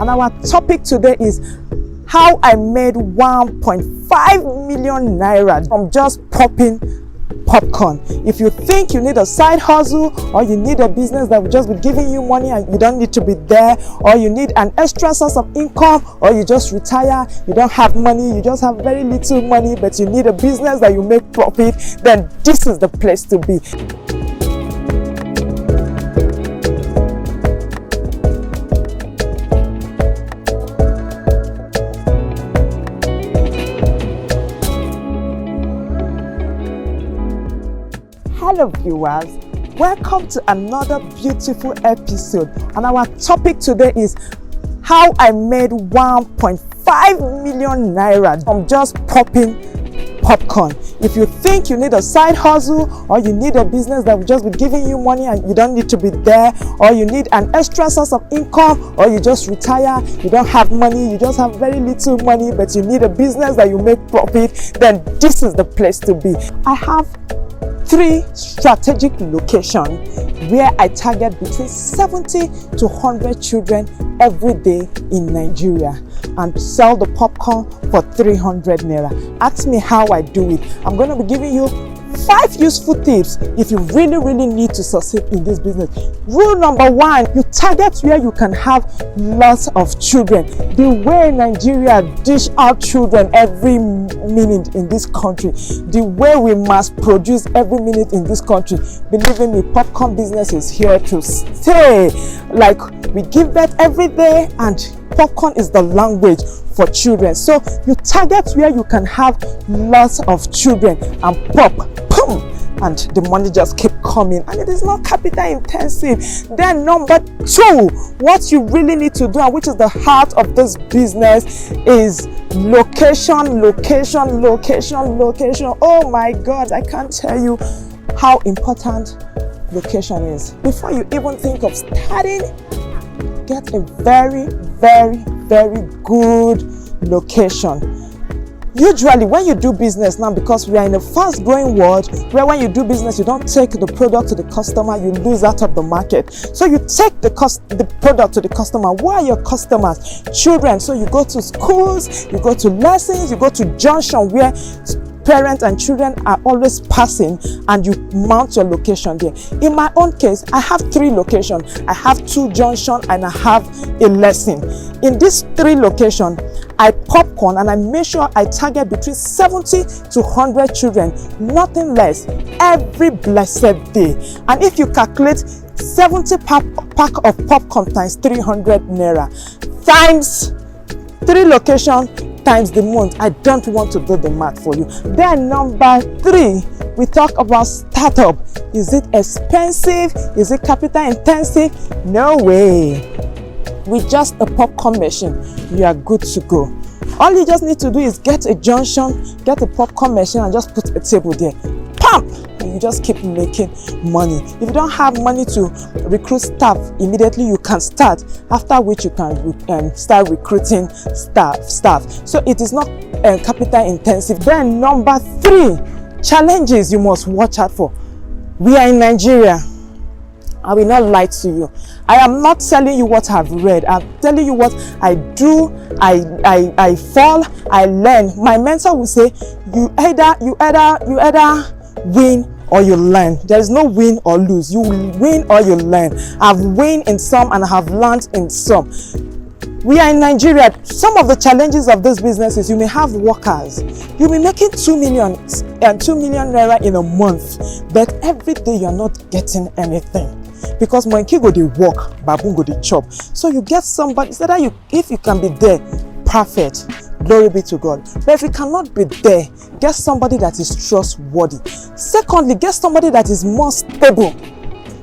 and our topic today is how I made 1.5 million naira from just popping popcorn. If you think you need a side hustle, or you need a business that will just be giving you money and you don't need to be there, or you need an extra source of income, or you just retire, you don't have money, you just have very little money, but you need a business that you make profit, then this is the place to be. Hello viewers, welcome to another beautiful episode, and our topic today is how I made 1.5 million naira from just popping popcorn. If you think you need a side hustle, or you need a business that will just be giving you money and you don't need to be there, or you need an extra source of income, or you just retire, you don't have money, you just have very little money, but you need a business that you make profit, then this is the place to be. I have 3 strategic locations where I target between 70 to 100 children every day in Nigeria and sell the popcorn for 300 naira. Ask me how I do it. I'm going to be giving you 5 useful tips if you really need to succeed in this business. Rule number 1, you target where you can have lots of children. The way Nigeria dish out children every minute in this country, the way we must produce every minute in this country, believe in me, popcorn business is here to stay. Like, we give birth every day, and popcorn is the language for children. So you target where you can have lots of children and pop, boom, and the money just keep coming, and it is not capital intensive. Then number 2, what you really need to do, and which is the heart of this business, is location. Oh my God, I can't tell you how important location is. Before you even think of starting, get a very good location. Usually when you do business now, because we are in a fast growing world where when you do business you don't take the product to the customer, you lose out of the market. So you take the product to the customer. Who are your customers? Children. So you go to schools, you go to lessons, you go to junction where parents and children are always passing, and you mount your location there. In my own case, I have 3 locations. I have 2 junction and I have a lesson. In these 3 locations, I popcorn, and I make sure I target between 70 to 100 children, nothing less, every blessed day. And if you calculate 70 pack of popcorn times 300 naira times 3 locations times the month, I don't want to do the math for you. Then number 3, we talk about startup. Is it expensive? Is it capital intensive? No way. With just a popcorn machine, you are good to go. All you just need to do is get a junction, get a popcorn machine, and just put a table there. Pump! And you just keep making money. If you don't have money to recruit staff immediately, you can start, after which you can start recruiting staff. So it is not capital intensive. Then number 3, challenges you must watch out for. We are in Nigeria. I will not lie to you. I am not telling you what I've read. I'm telling you what I do. I fall, I learn. My mentor will say, you either win or you learn. There is no win or lose. You will win or you learn. I've win in some and I have learned in some. We are in Nigeria. Some of the challenges of this business is you may have workers. You'll be making 2 million naira in a month, but every day you're not getting anything. Because monkey go dey work, baboon go dey chop. So you get somebody, so that if you can be there, perfect. Glory be to God. But if you cannot be there, get somebody that is trustworthy. Secondly, get somebody that is more stable.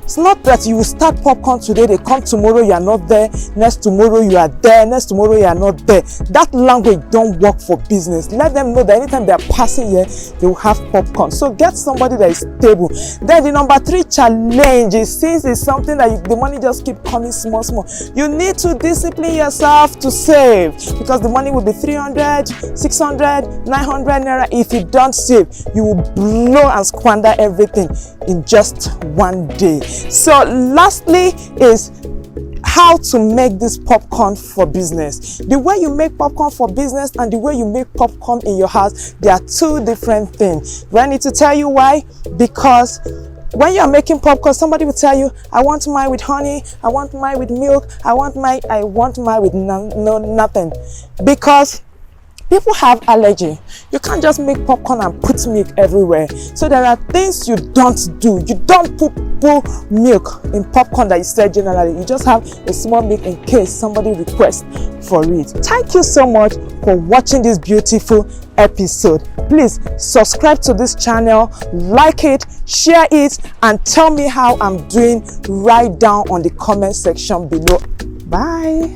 It's not that you will start popcorn today, they come tomorrow, you are not there, next tomorrow you are there, next tomorrow you are not there. That language don't work for business. Let them know that anytime they are passing here, they will have popcorn. So get somebody that is stable. Then the number 3 challenge is, since it's something that the money just keep coming small, you need to discipline yourself to save, because the money will be 300, 600, 900 naira. If you don't save, you will blow and squander everything in just one day. So lastly is, how to make this popcorn for business. The way you make popcorn for business and the way you make popcorn in your house, they are two different things. Do I need to tell you why? Because when you're making popcorn, somebody will tell you, I want mine with honey, I want mine with milk, I want mine with nothing. Because people have allergy. You can't just make popcorn and put milk everywhere. So there are things you don't do. You don't put milk in popcorn that you said generally. You just have a small milk in case somebody requests for it. Thank you so much for watching this beautiful episode. Please subscribe to this channel, like it, share it, and tell me how I'm doing right down on the comment section below. Bye.